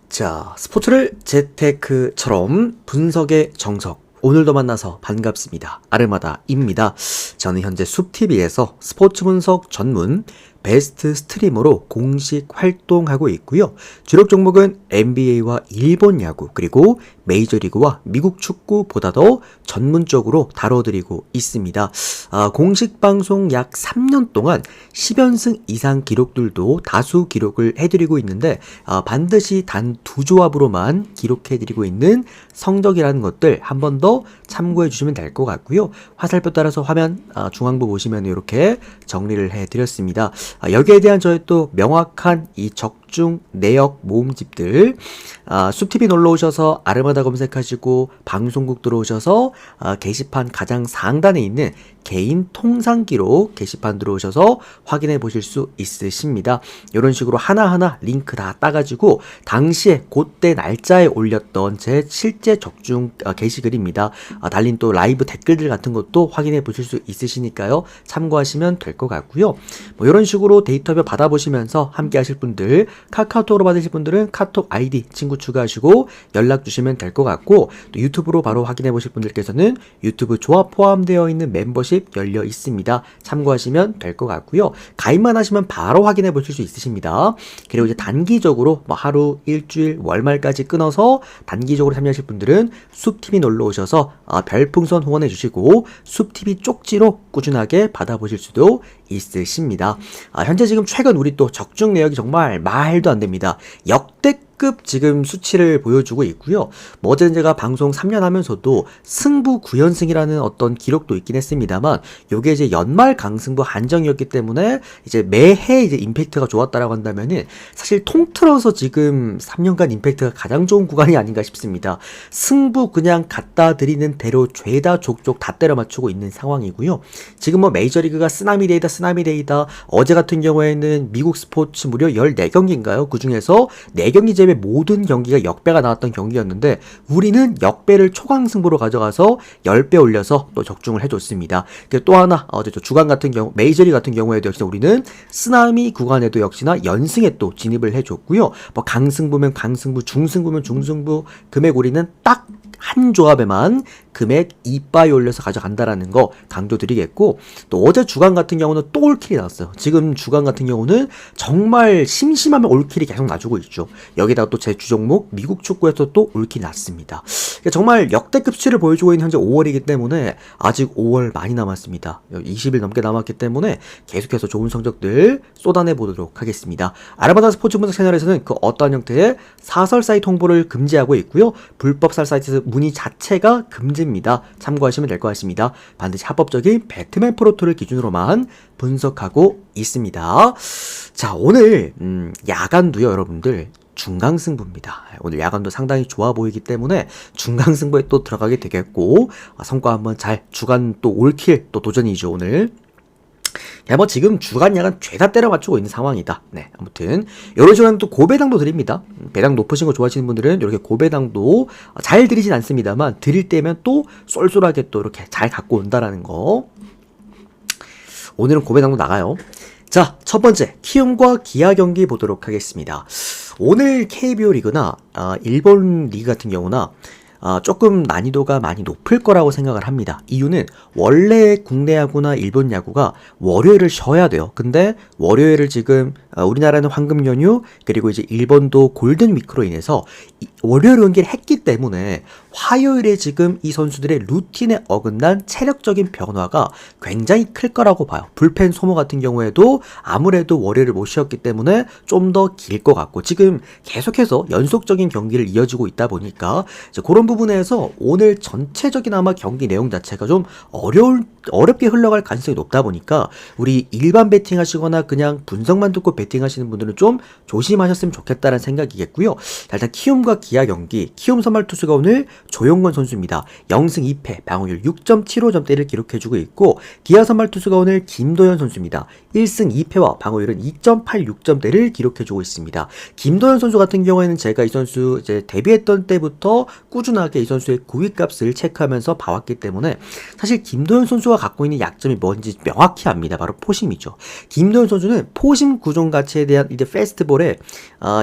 자, 스포츠를 재테크처럼 분석의 정석. 오늘도 만나서 반갑습니다. 아르마다입니다. 저는 현재 숲TV에서 스포츠 분석 전문 베스트 스트리머로 공식 활동하고 있고요. 주력 종목은 NBA와 일본 야구, 그리고 메이저리그와 미국 축구보다 더 전문적으로 다뤄드리고 있습니다. 공식 방송 약 3년 동안 10연승 이상 기록들도 다수 기록을 해드리고 있는데 반드시 단 두 조합으로만 기록해드리고 있는 성적이라는 것들 한 번 더 참고해 주시면 될 것 같고요. 화살표 따라서 화면 중앙부 보시면 이렇게 정리를 해드렸습니다. 여기에 대한 저의 또 명확한 이 적중 내역 모음집들 숲TV 놀러 오셔서 아르마다 검색하시고 방송국 들어오셔서 게시판 가장 상단에 있는 개인 통상 기록 게시판 들어오셔서 확인해 보실 수 있으십니다. 이런 식으로 하나하나 링크 다 따가지고 당시에 그때 날짜에 올렸던 제 실제 적중 게시글입니다. 달린 또 라이브 댓글들 같은 것도 확인해 보실 수 있으시니까요. 참고하시면 될 것 같고요. 뭐 이런 식으로 데이터별 받아보시면서 함께 하실 분들, 카카오톡으로 받으실 분들은 카톡 아이디 친구 추가하시고 연락 주시면 될 것 같고, 또 유튜브로 바로 확인해 보실 분들께서는 유튜브 조합 포함되어 있는 멤버십 열려 있습니다. 참고하시면 될 것 같고요. 가입만 하시면 바로 확인해 보실 수 있으십니다. 그리고 이제 단기적으로 뭐 하루, 일주일, 월말까지 끊어서 단기적으로 참여하실 분들은 숲TV 놀러 오셔서 별풍선 후원해 주시고 숲TV 쪽지로 꾸준하게 받아보실 수도 있으십니다. 현재 지금 최근 우리 또 적중 내역이 정말 말도 안 됩니다. 역대급 지금 수치를 보여주고 있고요. 뭐 어제는 제가 방송 3년 하면서도 승부 9연승이라는 어떤 기록도 있긴 했습니다만, 요게 이제 연말 강승부 한정이었기 때문에 이제 매해 이제 임팩트가 좋았다라고 한다면은 사실 통틀어서 지금 3년간 임팩트가 가장 좋은 구간이 아닌가 싶습니다. 승부 그냥 갖다 드리는 대로 죄다 족족 다 때려 맞추고 있는 상황이고요. 지금 뭐 메이저리그가 쓰나미데이다. 어제 같은 경우에는 미국 스포츠 무려 14경기인가요? 그 중에서 4경기 제외 모든 경기가 역배가 나왔던 경기였는데 우리는 역배를 초강승부로 가져가서 10배 올려서 또 적중을 해줬습니다. 또 하나 어제 주간 같은 경우 메이저리그 같은 경우에도 역시나 우리는 쓰나미 구간에도 역시나 연승에 또 진입을 해줬고요. 뭐 강승부면 강승부, 중승부면 중승부, 금액 우리는 딱 한 조합에만 금액 2바이 올려서 가져간다라는 거 강조드리겠고, 또 어제 주간 같은 경우는 또 올킬이 나왔어요. 지금 주간 같은 경우는 정말 심심하면 올킬이 계속 나주고 있죠. 여기다가 또 제 주종목 미국 축구에서 또 올킬이 났습니다. 정말 역대급 수치를 보여주고 있는 현재 5월이기 때문에 아직 5월 많이 남았습니다. 20일 넘게 남았기 때문에 계속해서 좋은 성적들 쏟아내 보도록 하겠습니다. 아르마다 스포츠 분석 채널에서는 그 어떠한 형태의 사설 사이트 홍보를 금지하고 있고요. 불법 살 사이트 문의 자체가 금지입니다. 참고하시면 될 것 같습니다. 반드시 합법적인 배트맨 프로토를 기준으로만 분석하고 있습니다. 자, 오늘 야간도요, 여러분들 중강승부입니다. 오늘 야간도 상당히 좋아 보이기 때문에 중강승부에 또 들어가게 되겠고, 성과 한번 잘, 주간 또 올킬 또 도전이죠, 오늘. 뭐 지금 주간 야간 죄다 때려 맞추고 있는 상황이다. 네, 아무튼 이런 식으로 또 고배당도 드립니다. 배당 높으신 거 좋아하시는 분들은 이렇게 고배당도 잘 드리진 않습니다만 드릴 때면 또 쏠쏠하게 또 이렇게 잘 갖고 온다라는 거. 오늘은 고배당도 나가요. 자, 첫 번째 키움과 기아 경기 보도록 하겠습니다. 오늘 KBO 리그나 일본 리그 같은 경우나 조금 난이도가 많이 높을 거라고 생각을 합니다. 이유는 원래 국내 야구나 일본 야구가 월요일을 쉬어야 돼요. 근데 월요일을 지금 우리나라는 황금 연휴, 그리고 이제 일본도 골든 위크로 인해서 월요일 연기를 했기 때문에 화요일에 지금 이 선수들의 루틴에 어긋난 체력적인 변화가 굉장히 클 거라고 봐요. 불펜 소모 같은 경우에도 아무래도 월요일을 못 쉬었기 때문에 좀 더 길 것 같고, 지금 계속해서 연속적인 경기를 이어지고 있다 보니까 이제 그런 부분에서 오늘 전체적인 아마 경기 내용 자체가 좀 어렵게 흘러갈 가능성이 높다 보니까 우리 일반 베팅 하시거나 그냥 분석만 듣고 베팅 하시는 분들은 좀 조심하셨으면 좋겠다는 생각이겠고요. 일단 키움과 기아 경기, 키움 선발 투수가 오늘 조용건 선수입니다. 0승 2패, 방어율 6.75점대를 기록해주고 있고, 기아 선발 투수가 오늘 김도현 선수입니다. 1승 2패와 방어율은 2.86점대를 기록해주고 있습니다. 김도현 선수 같은 경우에는 제가 이 선수 이제 데뷔했던 때부터 꾸준하게 이 선수의 구위값을 체크하면서 봐왔기 때문에 사실 김도현 선수가 갖고 있는 약점이 뭔지 명확히 압니다. 바로 포심이죠. 김도현 선수는 포심 구종 가치에 대한 이제 페스티벌에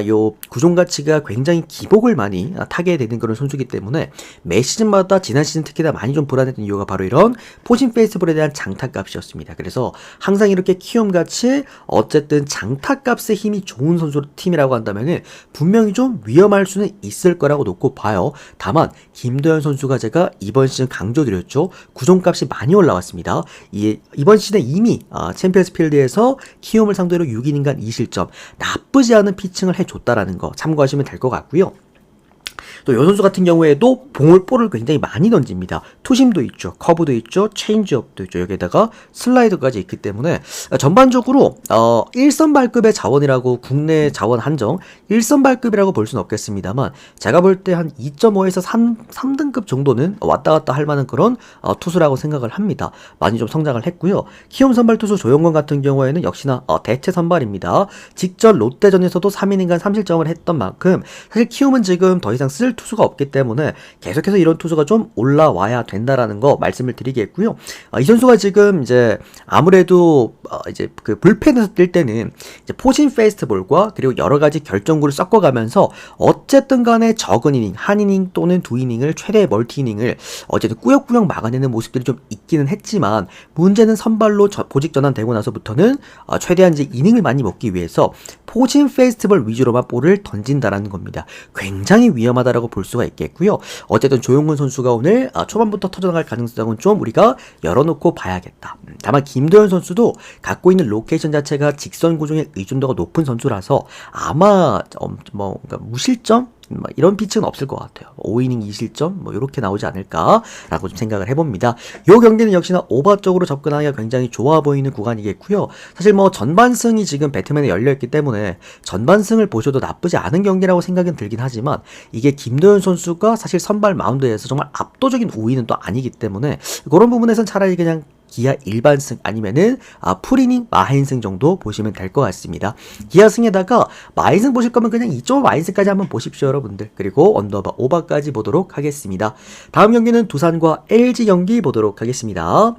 요 구종 가치가 굉장히 기복을 많이 타게 되는 그런 선수이기 때문에 매 시즌마다 지난 시즌 특히나 많이 좀 불안했던 이유가 바로 이런 포진 페스티벌에 대한 장타값이었습니다. 그래서 항상 이렇게 키움같이 어쨌든 장타값에 힘이 좋은 선수 팀이라고 한다면은 분명히 좀 위험할 수는 있을 거라고 놓고 봐요. 다만 김도현 선수가 제가 이번 시즌 강조드렸죠. 구종값이 많이 올라왔습니다. 이번 시즌에 이미 챔피언스 필드에서 키움을 상대로 6이닝간 2실점 나쁘지 않은 피칭을 해줬다라는 거 참고하시면 될 것 같고요. 또 이 선수 같은 경우에도 볼을 굉장히 많이 던집니다. 투심도 있죠, 커브도 있죠, 체인지업도 있죠. 여기에다가 슬라이더까지 있기 때문에 전반적으로 1선발급의 자원이라고 국내 자원 한정 1선발급이라고 볼 수는 없겠습니다만 제가 볼 때 한 2.5에서 3등급 정도는 왔다 갔다 할 만한 그런 투수라고 생각을 합니다. 많이 좀 성장을 했고요. 키움 선발 투수 조영권 같은 경우에는 역시나 대체 선발입니다. 직전 롯데전에서도 3이닝간 3실점을 했던 만큼 사실 키움은 지금 더 이상 쓸 투수가 없기 때문에 계속해서 이런 투수가 좀 올라와야 된다라는 거 말씀을 드리겠고요. 이 선수가 지금 이제 아무래도 이제 그 불펜에서 뛸 때는 이제 포진 페스티벌과 그리고 여러 가지 결정구를 섞어가면서 어쨌든 간에 적은 이닝, 한 이닝 또는 두 이닝을 최대 멀티 이닝을 어쨌든 꾸역꾸역 막아내는 모습들이 좀 있기는 했지만 문제는 선발로 보직 전환되고 나서부터는 최대한 이제 이닝을 많이 먹기 위해서 포진 페스티벌 위주로만 볼을 던진다라는 겁니다. 굉장히 위험하다라고 볼 수가 있겠고요. 어쨌든 조용근 선수가 오늘 초반부터 터져나갈 가능성은 좀 우리가 열어놓고 봐야겠다. 다만 김도현 선수도 갖고 있는 로케이션 자체가 직선 구종의 의존도가 높은 선수라서 아마 그러니까 무실점? 이런 피칭은 없을 것 같아요. 5이닝 2실점 이렇게 나오지 않을까라고 좀 생각을 해봅니다. 이 경기는 역시나 오버 쪽으로 접근하기가 굉장히 좋아 보이는 구간이겠고요. 사실 전반승이 지금 배트맨에 열려있기 때문에 전반승을 보셔도 나쁘지 않은 경기라고 생각은 들긴 하지만 이게 김도현 선수가 사실 선발 마운드에서 정말 압도적인 우위는 또 아니기 때문에 그런 부분에선 차라리 그냥 기아 일반승 아니면은 풀이닝 마인승 정도 보시면 될 것 같습니다. 기아승에다가 마인승 보실 거면 그냥 2.5 마인승까지 한번 보십시오 여러분들. 그리고 언더바 오바까지 보도록 하겠습니다. 다음 경기는 두산과 LG 경기 보도록 하겠습니다.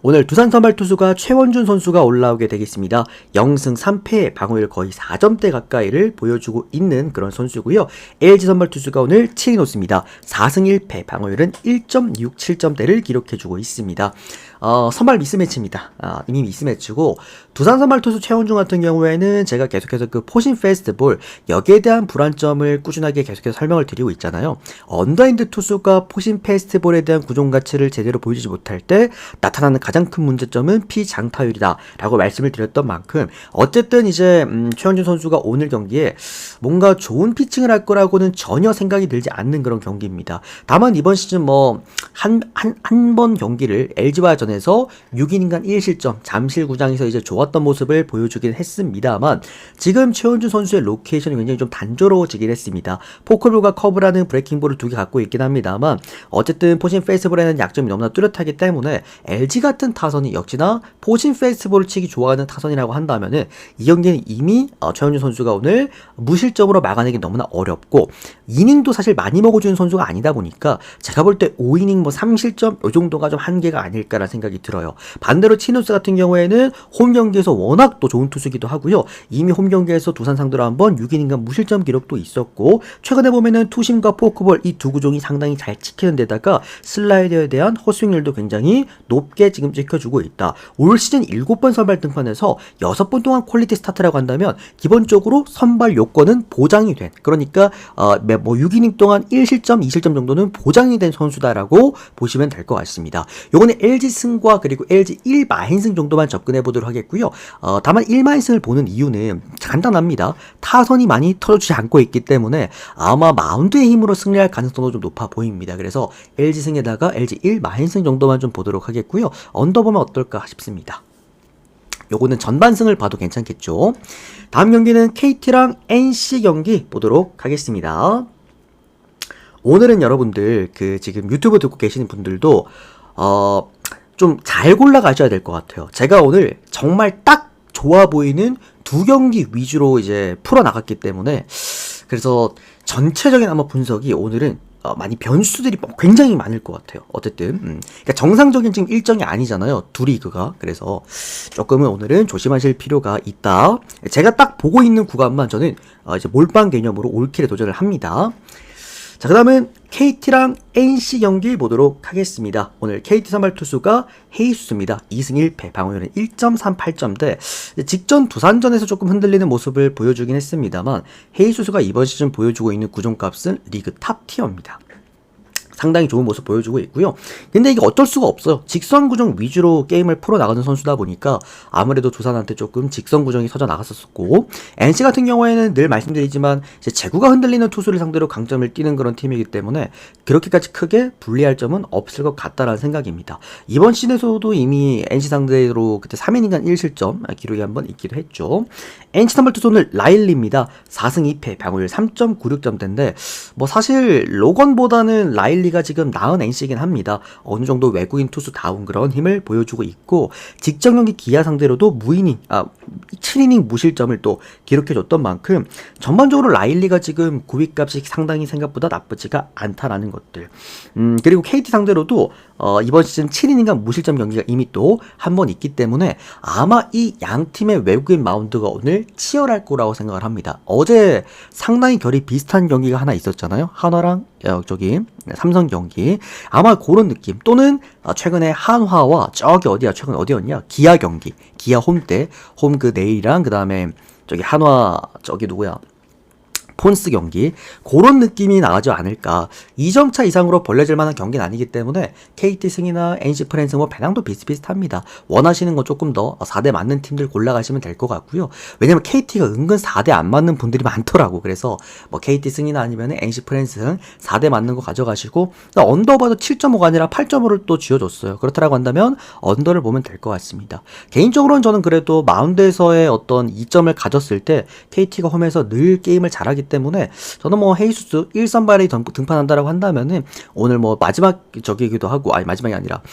오늘 두산 선발 투수가 최원준 선수가 올라오게 되겠습니다. 0승 3패 방어율 거의 4점대 가까이를 보여주고 있는 그런 선수고요. LG 선발 투수가 오늘 7이노스입니다. 4승 1패 방어율은 1.67점대를 기록해주고 있습니다. 선발 미스매치입니다. 이미 미스매치고 두산 선발 투수 최원준 같은 경우에는 제가 계속해서 그 포신 페스티벌 여기에 대한 불안점을 꾸준하게 계속해서 설명을 드리고 있잖아요. 언더핸드 투수가 포신 페스티벌에 대한 구종 가치를 제대로 보여주지 못할 때 나타나는 가장 큰 문제점은 피장타율이다 라고 말씀을 드렸던 만큼 어쨌든 이제 최원준 선수가 오늘 경기에 뭔가 좋은 피칭을 할 거라고는 전혀 생각이 들지 않는 그런 경기입니다. 다만 이번 시즌 한 번 경기를 LG와 전에서 6이닝간 1실점 잠실구장에서 이제 좋았던 모습을 보여주긴 했습니다만 지금 최원준 선수의 로케이션이 굉장히 좀 단조로워지긴 했습니다. 포클볼과 커브라는 브레이킹볼을 두 개 갖고 있긴 합니다만 어쨌든 포신 페스티벌에는 약점이 너무나 뚜렷하기 때문에 LG 같은 타선이 역시나 포신 페스티벌을 치기 좋아하는 타선이라고 한다면은 이 경기는 이미 최원준 선수가 오늘 무실점으로 막아내기 너무나 어렵고 이닝도 사실 많이 먹어주는 선수가 아니다 보니까 제가 볼 때 5이닝 3실점 이 정도가 좀 한계가 아닐까라는 생각이 들어요. 반대로 치누스 같은 경우에는 홈 경기에서 워낙 또 좋은 투수기도 하고요. 이미 홈 경기에서 두산 상대로 한번 6이닝간 무실점 기록도 있었고 최근에 보면은 투심과 포크볼 이 두 구종이 상당히 잘 지키는 데다가 슬라이더에 대한 헛스윙률도 굉장히 높게 지금 지켜주고 있다. 올 시즌 7번 선발 등판에서 6번 동안 퀄리티 스타트라고 한다면 기본적으로 선발 요건은 보장이 된 그러니까 6이닝 동안 1실점 2실점 정도는 보장이 된 선수다라고 보시면 될 것 같습니다. 요거는 LG 승과 그리고 LG 1마인승 정도만 접근해 보도록 하겠고요. 다만 1마인승을 보는 이유는 간단합니다. 타선이 많이 터져주지 않고 있기 때문에 아마 마운드의 힘으로 승리할 가능성도 좀 높아 보입니다. 그래서 LG 승에다가 LG 1마인승 정도만 좀 보도록 하겠고요. 언더 보면 어떨까 싶습니다. 요거는 전반승을 봐도 괜찮겠죠. 다음 경기는 KT랑 NC 경기 보도록 하겠습니다. 오늘은 여러분들 지금 유튜브 듣고 계시는 분들도 좀 잘 골라가셔야 될 것 같아요. 제가 오늘 정말 딱 좋아 보이는 두 경기 위주로 이제 풀어나갔기 때문에 그래서 전체적인 아마 분석이 오늘은 많이 변수들이 굉장히 많을 것 같아요. 어쨌든 그러니까 정상적인 지금 일정이 아니잖아요. 두 리그가. 그래서 조금은 오늘은 조심하실 필요가 있다. 제가 딱 보고 있는 구간만 저는 이제 몰빵 개념으로 올킬에 도전을 합니다. 자, 그 다음은 KT랑 NC 경기 보도록 하겠습니다. 오늘 KT 선발 투수가 헤이수스입니다. 2승 1패, 방어율은 1.38점대. 직전 두산전에서 조금 흔들리는 모습을 보여주긴 했습니다만 헤이수스가 이번 시즌 보여주고 있는 구종값은 리그 탑 티어입니다. 상당히 좋은 모습 보여주고 있고요. 근데 이게 어쩔 수가 없어요. 직선 구종 위주로 게임을 풀어나가는 선수다 보니까 아무래도 두산한테 조금 직선 구종이 서져 나갔었고, NC 같은 경우에는 늘 말씀드리지만 이제 제구가 흔들리는 투수를 상대로 강점을 띠는 그런 팀이기 때문에 그렇게까지 크게 불리할 점은 없을 것 같다라는 생각입니다. 이번 시즌에서도 이미 NC 상대로 그때 3이닝간 1실점 기록이 한번 있기도 했죠. NC 선발 투수 오늘 라일리입니다. 4승 2패, 방어율 3.96점대인데 뭐 사실 로건보다는 라일리가 지금 나은 NC이긴 합니다. 어느 정도 외국인 투수다운 그런 힘을 보여주고 있고, 직전 경기 기아 상대로도 7이닝 무실점을 또 기록해줬던 만큼 전반적으로 라일리가 지금 구위값이 상당히 생각보다 나쁘지가 않다라는 것들. 그리고 KT 상대로도 이번 시즌 7이닝간 무실점 경기가 이미 또 한 번 있기 때문에 아마 이 양 팀의 외국인 마운드가 오늘 치열할 거라고 생각을 합니다. 어제 상당히 결이 비슷한 경기가 하나 있었잖아요. 한화랑 삼성 경기. 아마 그런 느낌. 또는 최근에 한화와 최근 어디였냐? 기아 경기. 기아 홈 그 내일이랑 그 다음에 한화 폰스 경기, 그런 느낌이 나지 않을까. 2점 차 이상으로 벌려질 만한 경기는 아니기 때문에 KT 승이나 NC 프랜스 뭐 배당도 비슷비슷합니다. 원하시는 건 조금 더 4대 맞는 팀들 골라가시면 될 것 같고요. 왜냐면 KT가 은근 4대 안 맞는 분들이 많더라고. 그래서 뭐 KT 승이나 아니면 NC 프랜스 승 4대 맞는 거 가져가시고, 언더봐도 7.5가 아니라 8.5를 또 쥐어줬어요. 그렇다라고 한다면 언더를 보면 될 것 같습니다. 개인적으로는 저는 그래도 마운드에서의 어떤 이점을 가졌을 때 KT가 홈에서 늘 게임을 잘하기 때문에 저는 뭐 헤이수스 1선발이 등판한다라고 한다면은 오늘 뭐 마지막이기도 하고, 마지막이 아니라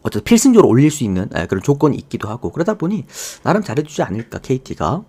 어쨌든 필승조로 올릴 수 있는 그런 조건이 있기도 하고, 그러다 보니 나름 잘해주지 않을까 KT가.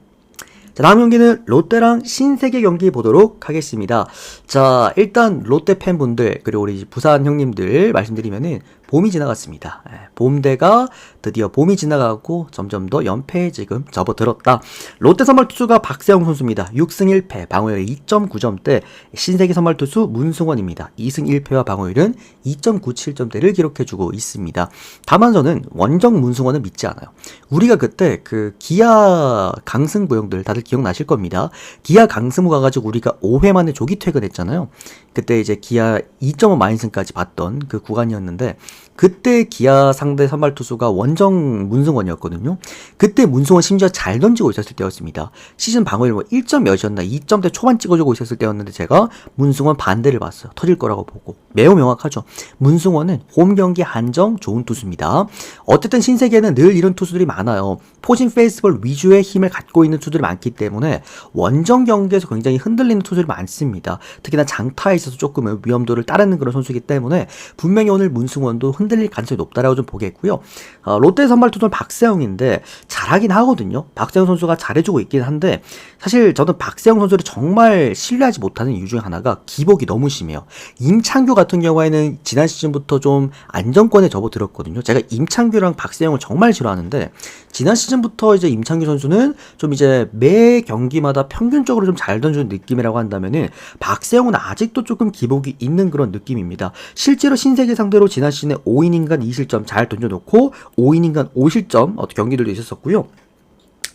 자, 다음 경기는 롯데랑 신세계 경기 보도록 하겠습니다. 자, 일단 롯데 팬분들 그리고 우리 부산 형님들 말씀드리면은 봄이 지나갔습니다. 봄대가 드디어 봄이 지나가고 점점 더 연패에 지금 접어들었다. 롯데 선발 투수가 박세영 선수입니다. 6승 1패, 방어율 2.9점대. 신세계 선발 투수 문승원입니다. 2승 1패와 방어율은 2.97점대를 기록해주고 있습니다. 다만 저는 원정 문승원을 믿지 않아요. 우리가 그때 그 기아 강승부 형들 다들 기억나실 겁니다. 기아 강승부 가가지고 우리가 5회 만에 조기 퇴근했잖아요. 그때 이제 기아 2.5 마인승까지 봤던 그 구간이었는데, 그때 기아 상대 선발 투수가 원정 문승원이었거든요. 그때 문승원 심지어 잘 던지고 있었을 때였습니다. 시즌 방어율 뭐 1점 몇이었나 2점대 초반 찍어주고 있었을 때였는데 제가 문승원 반대를 봤어요. 터질 거라고 보고. 매우 명확하죠. 문승원은 홈 경기 한정 좋은 투수입니다. 어쨌든 신세계는 늘 이런 투수들이 많아요. 포진 페이스볼 위주의 힘을 갖고 있는 투수들이 많기 때문에 원정 경기에서 굉장히 흔들리는 투수들이 많습니다. 특히나 장타에 있어서 조금은 위험도를 따르는 그런 선수이기 때문에 분명히 오늘 문승원도 흔들릴 가능성이 높다라고 좀 보겠고요. 롯데 선발 투수는 박세영인데 잘하긴 하거든요. 박세영 선수가 잘해주고 있긴 한데, 사실 저는 박세영 선수를 정말 신뢰하지 못하는 이유 중에 하나가 기복이 너무 심해요. 임창규 같은 경우에는 지난 시즌부터 좀 안정권에 접어들었거든요. 제가 임창규랑 박세영을 정말 싫어하는데, 지난 시즌부터 이제 임창규 선수는 좀 이제 매 경기마다 평균적으로 좀 잘 던지는 느낌이라고 한다면은 박세영은 아직도 조금 기복이 있는 그런 느낌입니다. 실제로 신세계 상대로 지난 시즌에 5이닝간 2실점 잘 던져놓고 5이닝간 5실점 경기들도 있었었고요.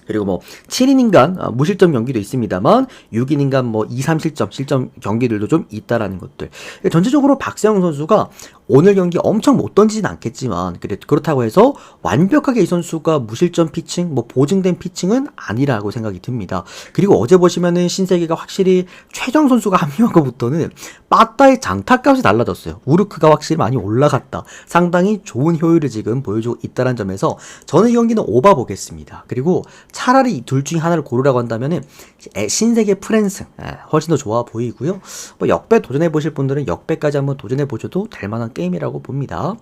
그리고 뭐 7이닝간 무실점 경기도 있습니다만 6이닝간 뭐 2, 3실점 실점 경기들도 좀 있다라는 것들. 전체적으로 박세영 선수가 오늘 경기 엄청 못 던지진 않겠지만 그렇다고 해서 완벽하게 이 선수가 무실점 피칭, 뭐 보증된 피칭은 아니라고 생각이 듭니다. 그리고 어제 보시면은 신세계가 확실히 최정 선수가 합류한 것부터는 빠따의 장타값이 달라졌어요. 우르크가 확실히 많이 올라갔다. 상당히 좋은 효율을 지금 보여주고 있다는 점에서 저는 이 경기는 오바 보겠습니다. 그리고 차라리 이 둘 중에 하나를 고르라고 한다면은 신세계 프랜스 훨씬 더 좋아 보이고요. 뭐 역배 도전해 보실 분들은 역배까지 한번 도전해 보셔도 될 만한 게임이라고 봅니다.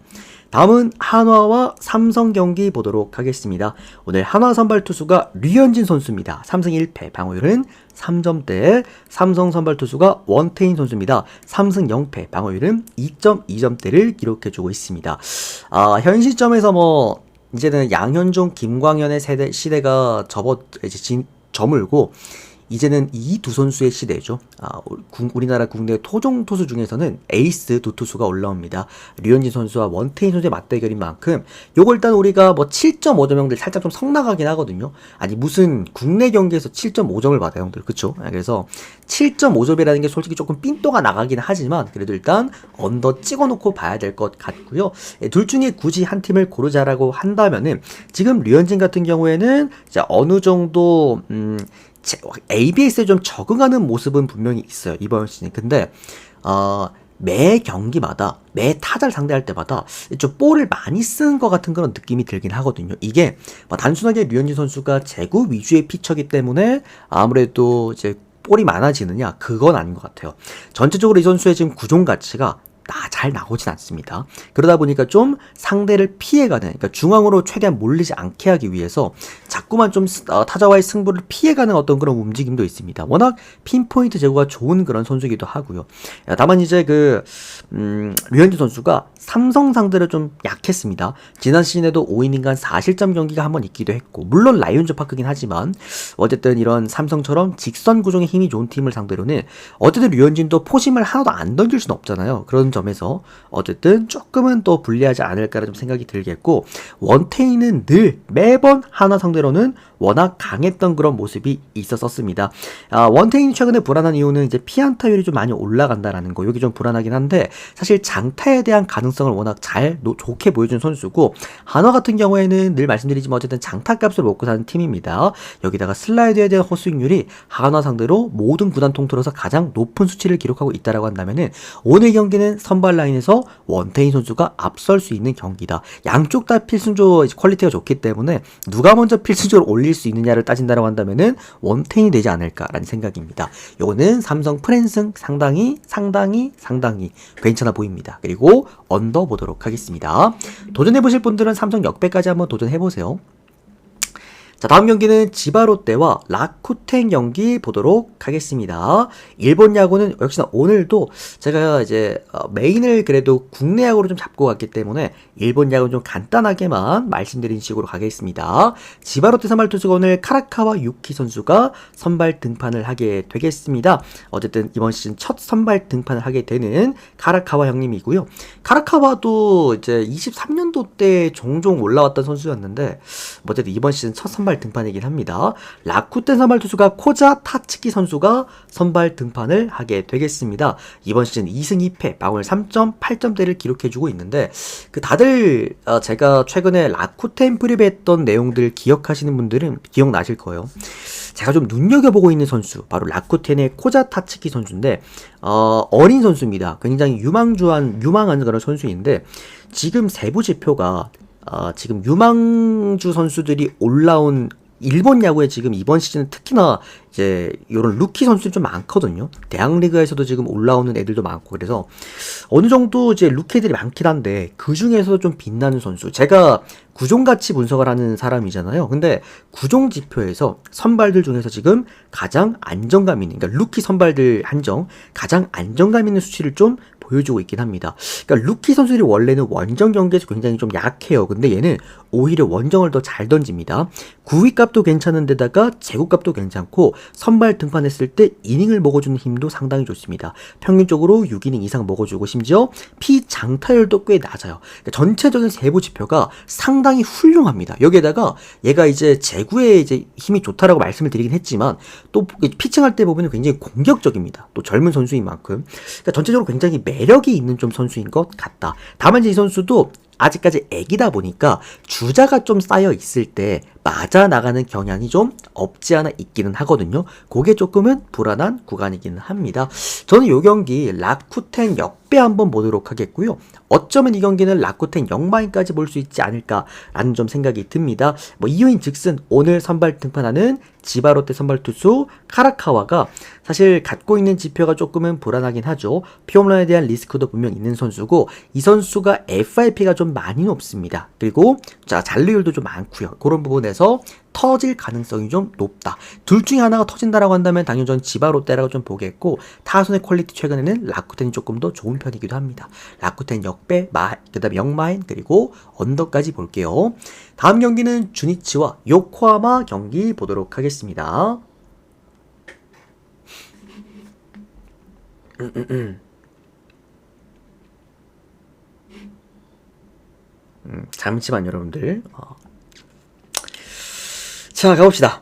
다음은 한화와 삼성 경기 보도록 하겠습니다. 오늘 한화 선발 투수가 류현진 선수입니다. 3승 1패, 방어율은 3점대. 삼성 선발 투수가 원태인 선수입니다. 3승 0패, 방어율은 2.2점대를 기록해주고 있습니다. 현 시점에서 이제는 양현종, 김광현의 시대가 저물고 이제는 이 두 선수의 시대죠. 우리나라 국내 토종 투수 중에서는 에이스 두 투수가 올라옵니다. 류현진 선수와 원태인 선수의 맞대결인 만큼 요걸 일단 우리가 7.5점 형들 살짝 좀 성나가긴 하거든요. 아니 무슨 국내 경기에서 7.5점을 받아요 형들, 그쵸? 그래서 7.5점이라는 게 솔직히 조금 삔또가 나가긴 하지만 그래도 일단 언더 찍어놓고 봐야 될 것 같고요. 둘 중에 굳이 한 팀을 고르자라고 한다면은 지금 류현진 같은 경우에는 어느 정도 ABS에 좀 적응하는 모습은 분명히 있어요, 이번 시즌. 근데 매 경기마다, 매 타자를 상대할 때마다 좀 볼을 많이 쓰는 것 같은 그런 느낌이 들긴 하거든요. 이게 단순하게 류현진 선수가 제구 위주의 피처기 때문에 아무래도 이제 볼이 많아지느냐, 그건 아닌 것 같아요. 전체적으로 이 선수의 지금 구종 가치가 잘 나오진 않습니다. 그러다 보니까 좀 상대를 피해가는, 그러니까 중앙으로 최대한 몰리지 않게 하기 위해서 자꾸만 좀 타자와의 승부를 피해가는 어떤 그런 움직임도 있습니다. 워낙 핀포인트 제구가 좋은 그런 선수이기도 하고요. 다만 이제 류현진 선수가 삼성 상대로 좀 약했습니다. 지난 시즌에도 5이닝간 4실점 경기가 한번 있기도 했고, 물론 라이온즈 파크긴 하지만 어쨌든 이런 삼성처럼 직선 구종에 힘이 좋은 팀을 상대로는 어쨌든 류현진도 포심을 하나도 안 던질 수는 없잖아요. 그런 점에서 어쨌든 조금은 또 불리하지 않을까라는 생각이 들겠고, 원태인은 늘 매번 하나 상대로는 워낙 강했던 그런 모습이 있었습니다. 원태인이 최근에 불안한 이유는 이제 피안타율이 좀 많이 올라간다라는 거, 여기 좀 불안하긴 한데 사실 장타에 대한 가능성을 워낙 좋게 보여준 선수고, 한화 같은 경우에는 늘 말씀드리지만 어쨌든 장타값을 먹고 사는 팀입니다. 여기다가 슬라이드에 대한 헛스윙률이 한화 상대로 모든 구단 통틀어서 가장 높은 수치를 기록하고 있다라고 한다면은 오늘 경기는 선발 라인에서 원태인 선수가 앞설 수 있는 경기다. 양쪽 다 필승조 퀄리티가 좋기 때문에 누가 먼저 필승조를 올릴 수 있느냐를 따진다라고 한다면은 원태인이 되지 않을까라는 생각입니다. 요거는 삼성 프랜승 상당히 괜찮아 보입니다. 그리고 언더 보도록 하겠습니다. 도전해보실 분들은 삼성 역배까지 한번 도전해보세요. 자, 다음 경기는 지바롯데와 라쿠텐 경기 보도록 하겠습니다. 일본 야구는 역시나 오늘도 제가 이제 메인을 그래도 국내 야구로 좀 잡고 갔기 때문에 일본 야구는 좀 간단하게만 말씀드린 식으로 가겠습니다. 지바롯데 선발 투수가 오늘 카라카와 유키 선수가 선발 등판을 하게 되겠습니다. 어쨌든 이번 시즌 첫 선발 등판을 하게 되는 카라카와 형님이고요. 카라카와도 이제 23년도 때 종종 올라왔던 선수였는데 어쨌든 이번 시즌 첫 선발 등판이긴 합니다. 라쿠텐 선발 투수가 코자 타츠키 선수가 선발 등판을 하게 되겠습니다. 이번 시즌 2승 2패, 방어율 3.8점대를 기록해주고 있는데 다들 제가 최근에 라쿠텐 프리뷰했던 내용들 기억하시는 분들은 기억나실 거예요. 제가 좀 눈여겨보고 있는 선수, 바로 라쿠텐의 코자 타츠키 선수인데 어린 선수입니다. 굉장히 유망한 그런 선수인데 지금 세부 지표가 지금 유망주 선수들이 올라온 일본 야구에 지금 이번 시즌은 특히나 이제 이런 루키 선수들이 좀 많거든요. 대학리그에서도 지금 올라오는 애들도 많고, 그래서 어느 정도 이제 루키들이 많긴 한데 그 중에서 좀 빛나는 선수, 제가 구종가치 분석을 하는 사람이잖아요. 근데 구종 지표에서 선발들 중에서 지금 가장 안정감 있는, 그러니까 루키 선발들 한정 가장 안정감 있는 수치를 좀 보여주고 있긴 합니다. 그러니까 루키 선수들이 원래는 원정 경기에서 굉장히 좀 약해요. 근데 얘는 오히려 원정을 더 잘 던집니다. 구위값도 괜찮은데다가 제구값도 괜찮고 선발 등판했을 때 이닝을 먹어주는 힘도 상당히 좋습니다. 평균적으로 6이닝 이상 먹어주고 심지어 피장타율도 꽤 낮아요. 그러니까 전체적인 세부 지표가 상당히 훌륭합니다. 여기에다가 얘가 이제 제구에 이제 힘이 좋다라고 말씀을 드리긴 했지만 또 피칭할 때 보면 굉장히 공격적입니다. 또 젊은 선수인 만큼 그러니까 전체적으로 굉장히 매력이 있는 좀 선수인 것 같다. 다만 이제 이 선수도 아직까지 애기다 보니까 주자가 좀 쌓여 있을 때 맞아 나가는 경향이 좀 없지 않아 있기는 하거든요. 그게 조금은 불안한 구간이기는 합니다. 저는 이 경기 라쿠텐 역배 한번 보도록 하겠고요. 어쩌면 이 경기는 라쿠텐 역마인까지 볼 수 있지 않을까라는 좀 생각이 듭니다. 뭐 이유인 즉슨 오늘 선발 등판하는 지바롯데 선발 투수 카라카와가 사실 갖고 있는 지표가 조금은 불안하긴 하죠. 피홈런에 대한 리스크도 분명 있는 선수고 이 선수가 FIP가 좀 많이 높습니다. 그리고 자 잔루율도 좀 많고요. 그런 부분에서 터질 가능성이 좀 높다. 둘 중에 하나가 터진다라고 한다면 당연히 전 지바롯데라고 좀 보겠고 타선의 퀄리티 최근에는 라쿠텐이 조금 더 좋은 편이기도 합니다. 라쿠텐 역배, 그다음에 역마인 그리고 언더까지 볼게요. 다음 경기는 주니치와 요코하마 경기 보도록 하겠습니다. 잠시만 여러분들. 자 가봅시다.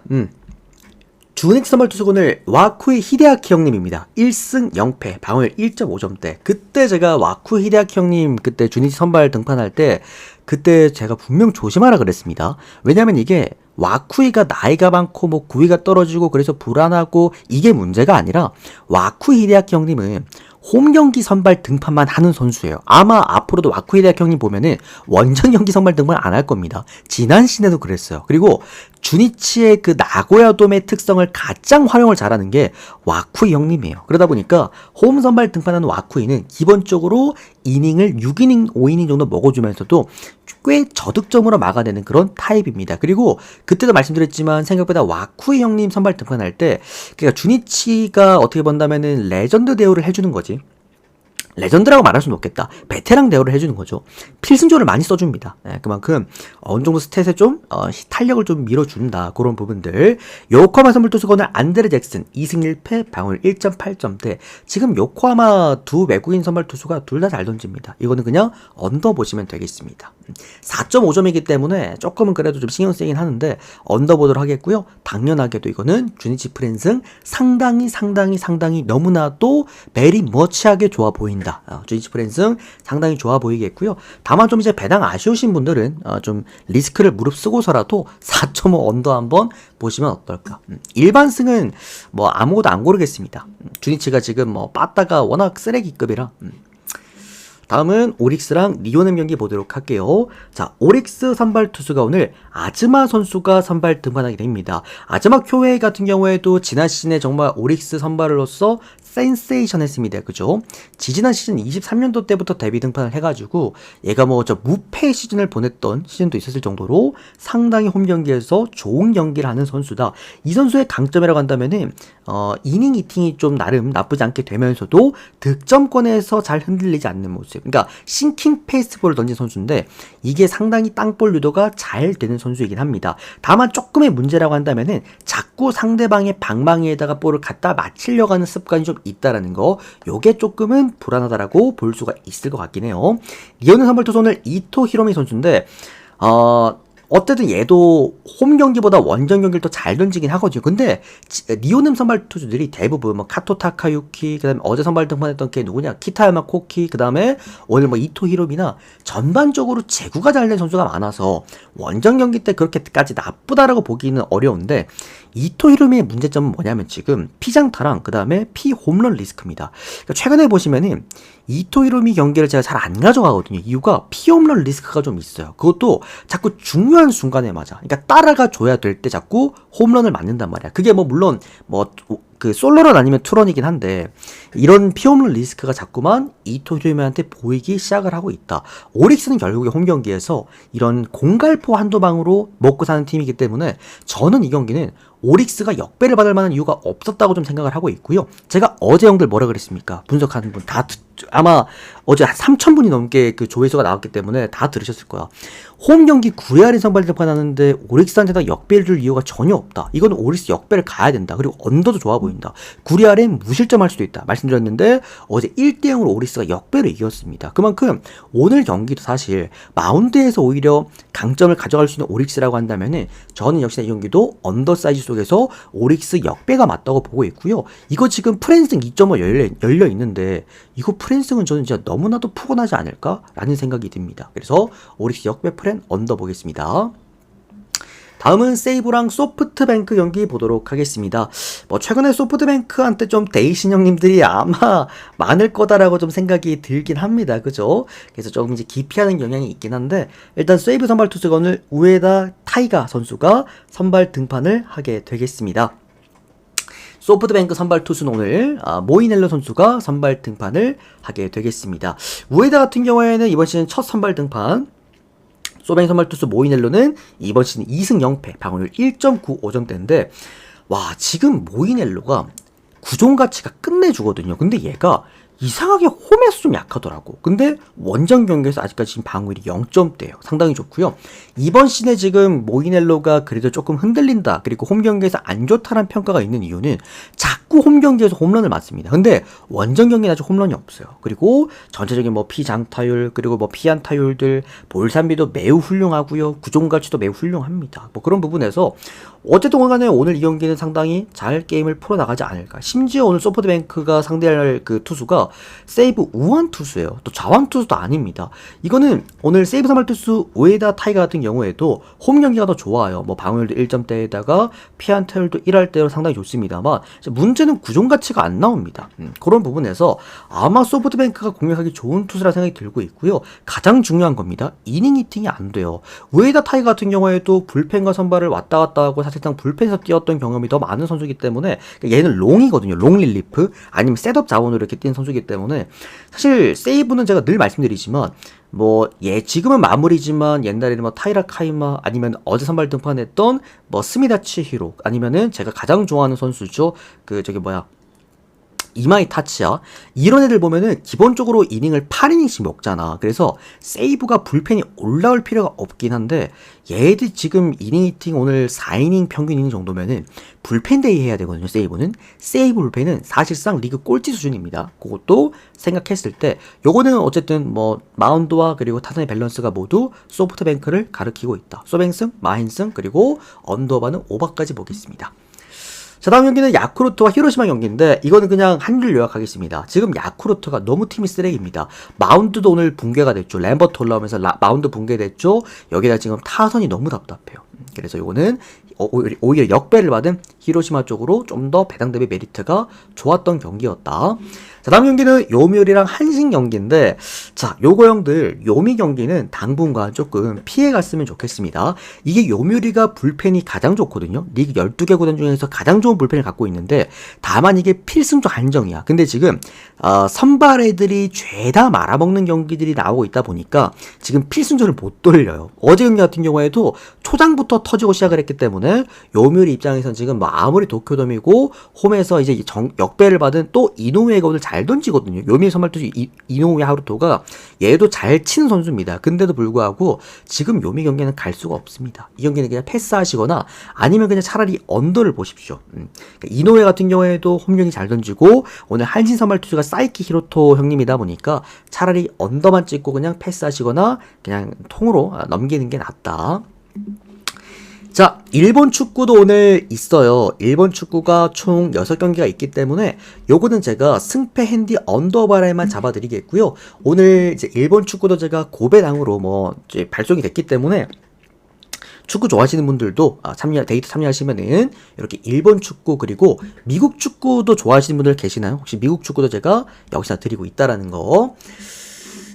주니치 선발 투수군을 와쿠이 히데아키 형님입니다. 1승 0패 방어율 1.5점대. 그때 제가 와쿠이 히데아키 형님 그때 주니치 선발 등판할 때 그때 제가 분명 조심하라 그랬습니다. 왜냐면 이게 와쿠이가 나이가 많고 뭐 구위가 떨어지고 그래서 불안하고 이게 문제가 아니라 와쿠이 히데아키 형님은 홈경기 선발 등판만 하는 선수예요. 아마 앞으로도 와쿠이 히데아키 형님 보면은 원정 경기 선발 등판 안 할 겁니다. 지난 시즌에도 그랬어요. 그리고 주니치의 그 나고야돔의 특성을 가장 활용을 잘하는 게 와쿠이 형님이에요. 그러다 보니까 홈 선발 등판하는 와쿠이는 기본적으로 이닝을 6이닝, 5이닝 정도 먹어주면서도 꽤 저득점으로 막아내는 그런 타입입니다. 그리고 그때도 말씀드렸지만 생각보다 와쿠이 형님 선발 등판할 때 그러니까 주니치가 어떻게 본다면은 레전드 대우를 해주는 거지. 레전드라고 말할 수는 없겠다. 베테랑 대우를 해주는 거죠. 필승조를 많이 써줍니다. 그만큼 어느 정도 스탯에 좀 탄력을 좀 밀어준다. 그런 부분들. 요코하마 선발 투수가 오늘 안드레 잭슨 2승 1패 방어율 1.8점대. 지금 요코하마 두 외국인 선발 투수가 둘 다 잘 던집니다. 이거는 그냥 언더 보시면 되겠습니다. 4.5점이기 때문에 조금은 그래도 좀 신경 쓰이긴 하는데 언더 보도록 하겠고요. 당연하게도 이거는 주니치 프랜승 상당히 너무나도 베리 머치하게 좋아 보인다. 주니치 프랜승 상당히 좋아 보이겠고요. 다만 좀 이제 배당 아쉬우신 분들은 좀 리스크를 무릅쓰고서라도 4.5 언더 한번 보시면 어떨까. 일반승은 뭐 아무것도 안 고르겠습니다. 주니치가 지금 뭐 빠따가 워낙 쓰레기급이라. 다음은 오릭스랑 리오넴 경기 보도록 할게요. 자, 오릭스 선발 투수가 오늘 아즈마 선수가 선발 등판하게 됩니다. 아즈마 쿄헤이 같은 경우에도 지난 시즌에 정말 오릭스 선발로서 센세이션 했습니다. 그죠? 지지난 시즌 23년도 때부터 데뷔 등판을 해가지고 얘가 뭐 저 무패 시즌을 보냈던 시즌도 있었을 정도로 상당히 홈 경기에서 좋은 경기를 하는 선수다. 이 선수의 강점이라고 한다면은 이닝 이팅이 좀 나름 나쁘지 않게 되면서도 득점권에서 잘 흔들리지 않는 모습. 그러니까 싱킹 페이스볼을 던진 선수인데 이게 상당히 땅볼 유도가 잘 되는 선수이긴 합니다. 다만 조금의 문제라고 한다면은 자꾸 상대방의 방망이에다가 볼을 갖다 맞히려고 하는 습관이 좀 있다라는 거. 요게 조금은 불안하다라고 볼 수가 있을 것 같긴 해요. 리오넴 선발 투수 오늘 이토 히로미 선수인데 어쨌든 얘도 홈 경기보다 원정 경기를 더 잘 던지긴 하거든요. 근데 리오넴 선발 투수들이 대부분 뭐 카토 타카유키, 그다음에 어제 선발 등판했던 게 누구냐, 키타야마 코키, 그다음에 오늘 뭐 이토 히로미나 전반적으로 제구가 잘 된 선수가 많아서 원정 경기 때 그렇게까지 나쁘다라고 보기는 어려운데 이토 히로미의 문제점은 뭐냐면 지금 피장타랑 그다음에 피홈런 리스크입니다. 그러니까 최근에 보시면은 이토 히로미 경기를 제가 잘 안 가져가거든요. 이유가 피홈런 리스크가 좀 있어요. 그것도 자꾸 중요한 순간에 맞아. 그러니까 따라가 줘야 될 때 자꾸 홈런을 맞는단 말이야. 그게 뭐 물론 뭐 그 솔로런 아니면 투런이긴 한데 이런 피홈런 리스크가 자꾸만 이토 히로미한테 보이기 시작을 하고 있다. 오릭스는 결국에 홈 경기에서 이런 공갈포 한두 방으로 먹고 사는 팀이기 때문에 저는 이 경기는 오릭스가 역배를 받을 만한 이유가 없었다고 좀 생각을 하고 있고요. 제가 어제 형들 뭐라 그랬습니까? 분석하는 분 다 아마 어제 한 3,000분이 넘게 그 조회수가 나왔기 때문에 다 들으셨을 거야. 홈 경기 9회 할인 선발 등판하는데 오릭스한테다 역배를 줄 이유가 전혀 없다. 이거는 오릭스 역배를 가야 된다. 그리고 언더도 좋아 보인다. 9회 할인 무실점할 수도 있다. 말씀드렸는데 어제 1대0으로 오릭스가 역배를 이겼습니다. 그만큼 오늘 경기도 사실 마운드에서 오히려 강점을 가져갈 수 있는 오릭스라고 한다면은 저는 역시나 이 경기도 언더 사이즈 속에서 오릭스 역배가 맞다고 보고 있고요. 이거 지금 프랜승 2.5 열려 있는데 이거 프랜승은 저는 진짜 너무나도 푸근하지 않을까라는 생각이 듭니다. 그래서 오릭스 역배 프랜 언더 보겠습니다. 다음은 세이브랑 소프트뱅크 경기 보도록 하겠습니다. 뭐 최근에 소프트뱅크한테 좀 데이신 형님들이 아마 많을 거다라고 좀 생각이 들긴 합니다. 그죠? 그래서 조금 이제 기피하는 경향이 있긴 한데 일단 세이브 선발 투수가 오늘 우에다 타이가 선수가 선발 등판을 하게 되겠습니다. 소프트뱅크 선발 투수는 오늘 모이넬로 선수가 선발 등판을 하게 되겠습니다. 우에다 같은 경우에는 이번 시즌 첫 선발 등판, 소뱅 선발 투수 모이넬로는 이번 시즌 2승 0패, 방어율 1.95점대인데 와, 지금 모이넬로가 구종 가치가 끝내주거든요. 근데 얘가 이상하게 홈에서 좀 약하더라고. 근데 원정 경기에서 아직까지 지금 방어율이 0점대예요. 상당히 좋고요. 이번 시즌에 지금 모이넬로가 그래도 조금 흔들린다, 그리고 홈 경기에서 안 좋다는 평가가 있는 이유는 자꾸 홈 경기에서 홈런을 맞습니다. 근데 원정 경기는 아직 홈런이 없어요. 그리고 전체적인 뭐 피장타율, 그리고 뭐 피안타율들, 볼산비도 매우 훌륭하고요. 구종 가치도 매우 훌륭합니다. 뭐 그런 부분에서 어쨌든 간에 오늘 이 경기는 상당히 잘 게임을 풀어나가지 않을까. 심지어 오늘 소프트뱅크가 상대할 그 투수가 세이브 우완 투수예요. 또 좌완 투수도 아닙니다. 이거는 오늘 세이브 선발 투수 우에다 타이가 같은 경우에도 홈 경기가 더 좋아요. 뭐 방어율도 1점대에다가 피안타율도 1할대로 상당히 좋습니다만 문제는 구종 가치가 안 나옵니다. 그런 부분에서 아마 소프트뱅크가 공략하기 좋은 투수라 생각이 들고 있고요. 가장 중요한 겁니다. 이닝 히팅이 안 돼요. 우에다 타이 같은 경우에도 불펜과 선발을 왔다 갔다 하고 사실상 불펜에서 뛰었던 경험이 더 많은 선수이기 때문에 얘는 롱이거든요. 롱 릴리프 아니면 셋업 자원으로 이렇게 뛴 선수이기 때문에 사실 세이브는 제가 늘 말씀드리지만 뭐 지금은 마무리지만 옛날에는 뭐 타이라 카이마 아니면 어제 선발 등판했던 뭐 스미다치 히로 아니면은 제가 가장 좋아하는 선수죠. 이마이 타치야. 이런 애들 보면은 기본적으로 이닝을 8이닝씩 먹잖아. 그래서 세이브가 불펜이 올라올 필요가 없긴 한데 얘들 지금 이닝 히팅 오늘 4이닝 평균 이닝 정도면은 불펜 데이 해야 되거든요. 세이브는. 세이브 불펜은 사실상 리그 꼴찌 수준입니다. 그것도 생각했을 때 요거는 어쨌든 뭐 마운드와 그리고 타선의 밸런스가 모두 소프트뱅크를 가리키고 있다. 소뱅승, 마힌승, 그리고 언더바는 오버까지 보겠습니다. 자, 다음 경기는 야쿠르트와 히로시마 경기인데 이거는 그냥 한 줄 요약하겠습니다. 지금 야쿠르트가 너무 팀이 쓰레기입니다. 마운드도 오늘 붕괴가 됐죠. 램버트 올라오면서 마운드 붕괴됐죠. 여기다 지금 타선이 너무 답답해요. 그래서 이거는 오히려 역배를 받은 히로시마 쪽으로 좀 더 배당 대비 메리트가 좋았던 경기였다. 자, 다음 경기는 요미우리랑 한신 경기인데 자, 요거 형들 요미 경기는 당분간 조금 피해갔으면 좋겠습니다. 이게 요미우리가 불펜이 가장 좋거든요. 리그 12개 구단 중에서 가장 좋은 불펜을 갖고 있는데 다만 이게 필승조 한정이야. 근데 지금 선발 애들이 죄다 말아먹는 경기들이 나오고 있다 보니까 지금 필승조를 못 돌려요. 어제 경기 같은 경우에도 초장부터 터지고 시작을 했기 때문에 요미우리 입장에서는 지금 뭐 아무리 도쿄돔이고 홈에서 이제 역배를 받은 또 이노우에가 오늘 잘 던지거든요. 요미우리 선발 투수 이노우에 하루토가 얘도 잘 치는 선수입니다. 근데도 불구하고 지금 요미 경기는 갈 수가 없습니다. 이 경기는 그냥 패스하시거나 아니면 그냥 차라리 언더를 보십시오. 그러니까 이노우에 같은 경우에도 홈 경기 잘 던지고 오늘 한신 선발 투수가 사이키 히로토 형님이다 보니까 차라리 언더만 찍고 그냥 패스하시거나 그냥 통으로 넘기는 게 낫다. 자, 일본 축구도 오늘 있어요. 일본 축구가 총 6경기가 있기 때문에 요거는 제가 승패 핸디 언더바라에만 잡아드리겠고요. 오늘 이제 일본 축구도 제가 고배당으로 뭐 이제 발송이 됐기 때문에 축구 좋아하시는 분들도 데이트 참여하시면은 이렇게 일본 축구 그리고 미국 축구도 좋아하시는 분들 계시나요? 혹시 미국 축구도 제가 여기서 드리고 있다라는 거.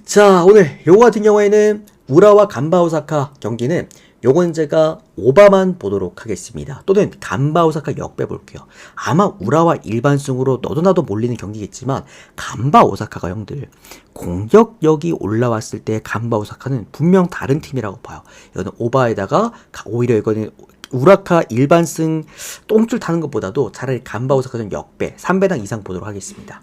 자, 오늘 요거 같은 경우에는 우라와 간바 오사카 경기는 요건 제가 오바만 보도록 하겠습니다. 또는 간바 오사카 역배 볼게요. 아마 우라와 일반승으로 너도 나도 몰리는 경기겠지만 간바 오사카가 형들 공격력이 올라왔을 때 간바 오사카는 분명 다른 팀이라고 봐요. 이거는 오바에다가 오히려 이거는 우라카 일반승 똥줄 타는 것보다도 차라리 간바 오사카전 역배 3배당 이상 보도록 하겠습니다.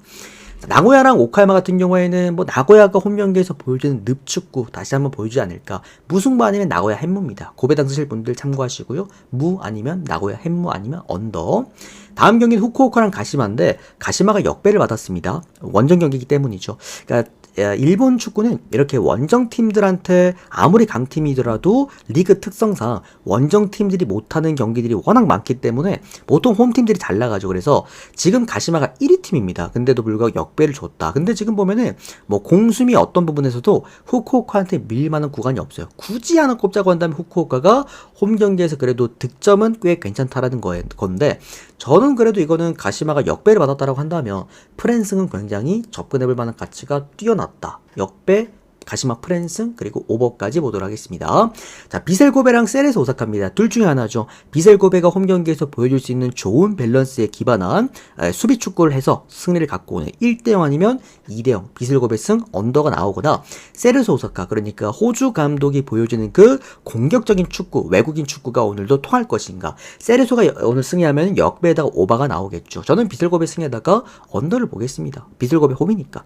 나고야랑 오카야마 같은 경우에는 뭐 나고야가 홈 경기에서 보여주는 늪축구 다시 한번 보여주지 않을까. 무승부 아니면 나고야 햄무입니다. 고배당 쓰실 분들 참고하시고요. 무 아니면 나고야 햄무 아니면 언더. 다음 경기는 후쿠오카랑 가시마인데 가시마가 역배를 받았습니다. 원정 경기이기 때문이죠. 그러니까 일본 축구는 이렇게 원정팀들한테 아무리 강팀이더라도 리그 특성상 원정팀들이 못하는 경기들이 워낙 많기 때문에 보통 홈팀들이 잘 나가죠. 그래서 지금 가시마가 1위 팀입니다. 근데도 불구하고 역배를 줬다. 근데 지금 보면은 뭐 공수미 어떤 부분에서도 후쿠오카한테 밀릴 만한 구간이 없어요. 굳이 하나 꼽자고 한다면 후쿠오카가 홈 경기에서 그래도 득점은 꽤 괜찮다라는 건데, 저는 그래도 이거는 가시마가 역배를 받았다라고 한다면 프랜승은 굉장히 접근해볼 만한 가치가 뛰어났다. 역배, 가시마 프랜승, 그리고 오버까지 보도록 하겠습니다. 자, 비셀고베랑 세레스 오사카입니다. 둘 중에 하나죠. 비셀고베가 홈 경기에서 보여줄 수 있는 좋은 밸런스에 기반한 수비 축구를 해서 승리를 갖고 오는 1대0 아니면 2대0 비셀고베 승 언더가 나오거나, 세레스 오사카, 그러니까 호주 감독이 보여주는 그 공격적인 축구, 외국인 축구가 오늘도 통할 것인가. 세레소가 오늘 승리하면 역배에다가 오바가 나오겠죠. 저는 비셀고베 승리에다가 언더를 보겠습니다. 비셀고베 홈이니까.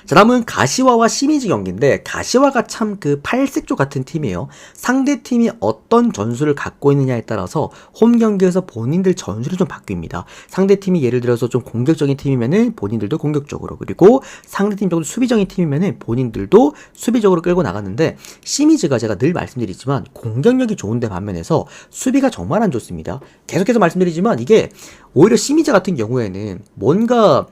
자, 다음은 가시와와 시미즈 경기인데, 가시와가 참 그 팔색조 같은 팀이에요. 상대 팀이 어떤 전술을 갖고 있느냐에 따라서 홈 경기에서 본인들 전술이 좀 바뀝니다. 상대 팀이 예를 들어서 좀 공격적인 팀이면은 본인들도 공격적으로, 그리고 상대 팀 정도 수비적인 팀이면은 본인들도 수비적으로 끌고 나갔는데, 시미즈가 제가 늘 말씀드리지만 공격력이 좋은데 반면에서 수비가 정말 안 좋습니다. 계속해서 말씀드리지만 이게 오히려 시미즈 같은 경우에는 뭔가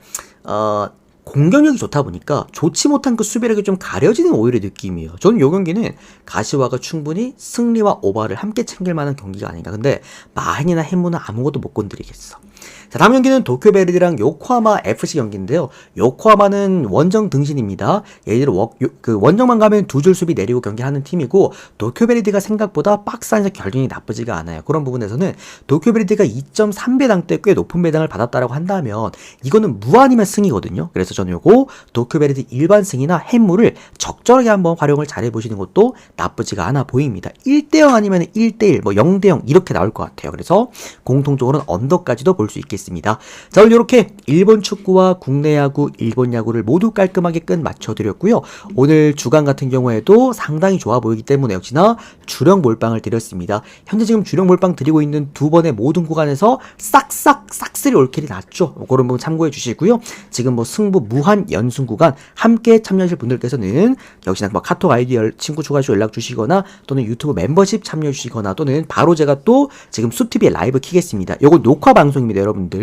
공격력이 좋다 보니까 좋지 못한 그 수비력이 좀 가려지는 오히려 느낌이에요. 저는 이 경기는 가시와가 충분히 승리와 오버를 함께 챙길 만한 경기가 아닌가. 근데 마힌이나 햄무는 아무것도 못 건드리겠어. 자, 다음 경기는 도쿄베르디랑 요코하마 FC 경기인데요. 요코하마는 원정 등신입니다. 예를 들어 원정만 가면 두 줄 수비 내리고 경기하는 팀이고, 도쿄베르디가 생각보다 박스 안에서 결정이 나쁘지가 않아요. 그런 부분에서는 도쿄베르디가 2.3배당 때 꽤 높은 배당을 받았다라고 한다면 이거는 무 아니면 승이거든요. 그래서 저는 요거 도쿄베르디 일반 승이나 햄무를 적절하게 한번 활용을 잘 해보시는 것도 나쁘지가 않아 보입니다. 1대0 아니면 1대1, 뭐 0대0 이렇게 나올 것 같아요. 그래서 공통적으로는 언더까지도 볼 수 있겠습니다. 자, 오늘 이렇게 일본 축구와 국내 야구, 일본 야구를 모두 깔끔하게 끝 맞춰드렸고요. 오늘 주간 같은 경우에도 상당히 좋아 보이기 때문에 역시나 주력 몰빵을 드렸습니다. 현재 지금 주력 몰빵 드리고 있는 두 번의 모든 구간에서 싹쓸이 올킬이 났죠. 그런 부분 참고해 주시고요. 지금 뭐 승부 무한 연승 구간 함께 참여하실 분들께서는 역시나 뭐 카톡 아이디 친구 추가하시고 연락 주시거나, 또는 유튜브 멤버십 참여해 주시거나, 또는 바로 제가 또 지금 숲TV에 라이브 키겠습니다. 요거 녹화 방송입니다, 여러분들.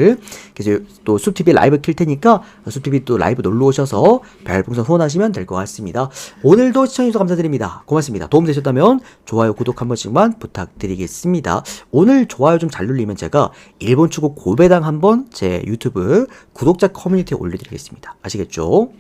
그래서 또 숲TV에 라이브 킬 테니까 숲TV 또 라이브 놀러 오셔서 별풍선 후원하시면 될 것 같습니다. 오늘도 시청해주셔서 감사드립니다. 고맙습니다. 도움되셨다면 좋아요, 구독 한 번씩만 부탁드리겠습니다. 오늘 좋아요 좀 잘 눌리면 제가 일본 축구 고배당 한번 제 유튜브 구독자 커뮤니티에 올려드리겠습니다. 아시겠죠?